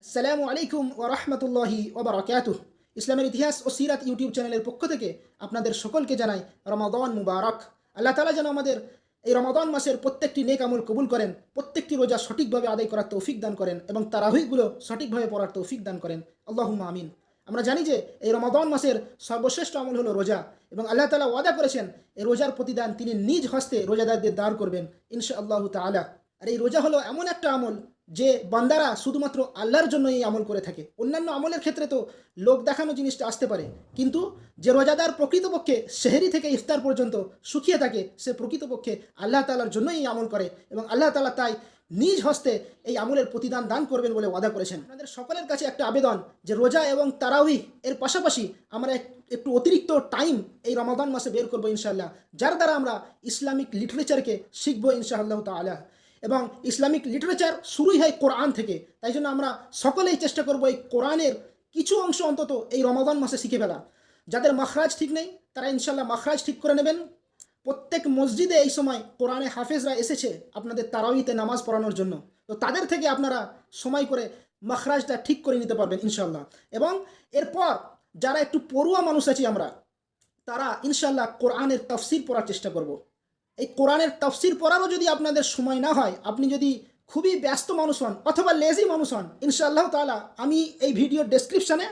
আসসালামু আলাইকুম ওয়া রাহমাতুল্লাহি ওয়া বারাকাতুহু। ইসলামের ইতিহাস ও সিরাত ইউটিউব চ্যানেলের পক্ষ থেকে আপনাদের সকলকে জানাই রমাদান মুবারক। আল্লাহ তাআলা যেন আমাদের এই রমাদান মাসের প্রত্যেকটি নেক আমল কবুল করেন, প্রত্যেকটি রোজা সঠিকভাবে আদায় করার তৌফিক দান করেন এবং তারাবিগুলো সঠিকভাবে পড়ার তৌফিক দান করেন। আল্লাহুম্মা আমিন। আমরা জানি যে এই রমাদান মাসের সর্বশ্রেষ্ঠ আমল হলো রোজা এবং আল্লাহ তাআলা ওয়াদা করেছেন এই রোজার প্রতিদান তিনি নিজ হস্তে রোজাদারদের দান করবেন ইনশাআল্লাহু তাআলা। আর এই রোজা হলো এমন একটা আমল যে বান্দারা শুধুমাত্র আল্লাহর জন্য এই আমল করে থাকে। অন্যান্য আমলের ক্ষেত্রে তো লোক দেখানো জিনিসটা আসতে পারে, কিন্তু যে রোজাদার প্রকৃতপক্ষে সেহরি থেকে ইফতার পর্যন্ত শুকিয়ে থাকে সে প্রকৃতপক্ষে আল্লাহ তাআলার জন্যই এই আমল করে এবং আল্লাহ তাআলা তাই নিজ হস্তে এই আমলের প্রতিদান দান করবেন বলে ওয়াদা করেছেন। আপনাদের সকলের কাছে একটা আবেদন যে রোজা এবং তারাউই এর পাশাপাশি আমরা একটু অতিরিক্ত টাইম এই রমাদান মাসে বের করবো ইনশাআল্লাহ, যার দ্বারা আমরা ইসলামিক লিটারেচারকে শিখবো ইনশাআল্লাহ তাআলা। এবং ইসলামিক লিটারেচার শুরুই হয় কোরআন থেকে, তাই জন্য আমরা সকলেই চেষ্টা করব এই কোরআনের কিছু অংশ অন্তত এই রমাদান মাসে শিখে ফেলা। যাদের মাখরাজ ঠিক নেই তারা ইনশাল্লাহ মাখরাজ ঠিক করে নেবেন। প্রত্যেক মসজিদে এই সময় কোরআনে হাফেজরা এসেছে আপনাদের তারাবিতে নামাজ পড়ানোর জন্য, তো তাদের থেকে আপনারা সময় করে মাখরাজটা ঠিক করে নিতে পারবেন ইনশাল্লাহ। এবং এরপর যারা একটু পড়ুয়া মানুষ আছি আমরা, তারা ইনশাল্লাহ কোরআনের তাফসির পড়ার চেষ্টা করব। এই কোরআনের তাফসির পড়ারও যদি আপনাদের সময় না হয়, আপনি যদি খুবই ব্যস্ত মানুষ হন অথবা লেজি মানুষ হন, ইনশাআল্লাহ তাআলা আমি এই ভিডিওর ডেসক্রিপশানে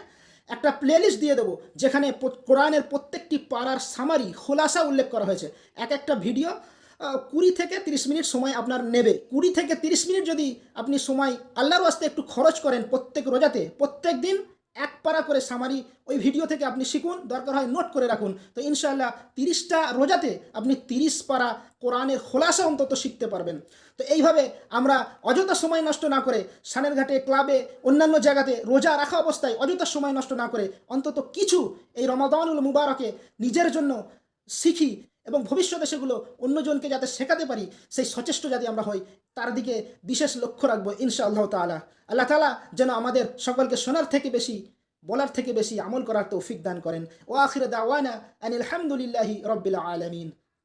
একটা প্লেলিস্ট দিয়ে দেবো যেখানে কোরআনের প্রত্যেকটি পারার সামারি খোলাসা উল্লেখ করা হয়েছে। এক একটা ভিডিও 20 থেকে 30 মিনিট সময় আপনার নেবে। 20 থেকে 30 মিনিট যদি আপনি সময় আল্লাহর ওয়াস্তে একটু খরচ করেন প্রত্যেক রোজাতে, প্রত্যেক দিন এক পারা করে সামারি ওই ভিডিও থেকে আপনি শিখুন, দরকার হয় নোট করে রাখুন, তো ইনশাআল্লাহ 30টা রোজাতে আপনি 30 পারা কোরআনের খোলাসা অন্তত শিখতে পারবেন। তো এইভাবে আমরা অযথা সময় নষ্ট না করে সানের ঘাটে, ক্লাবে, অন্যান্য জায়গাতে রোজা রাখা অবস্থায় অযথা সময় নষ্ট না করে অন্তত কিছু এই রমাদানুল মুবারকে নিজের জন্য শিখি এবং ভবিষ্যতে সেগুলো অন্যজনকে যাতে শেখাতে পারি সেই সচেষ্ট যাতে আমরা হই তার দিকে বিশেষ লক্ষ্য রাখবো ইনশাআল্লাহ তাআলা। আল্লাহ তাআলা যেন আমাদের সকলকে শোনার থেকে বেশি, বলার থেকে বেশি আমল করার তৌফিক দান করেন। ওয়া আখিরু দাওয়ানা আনিল হামদুলিল্লাহি রাব্বিল আলামিন।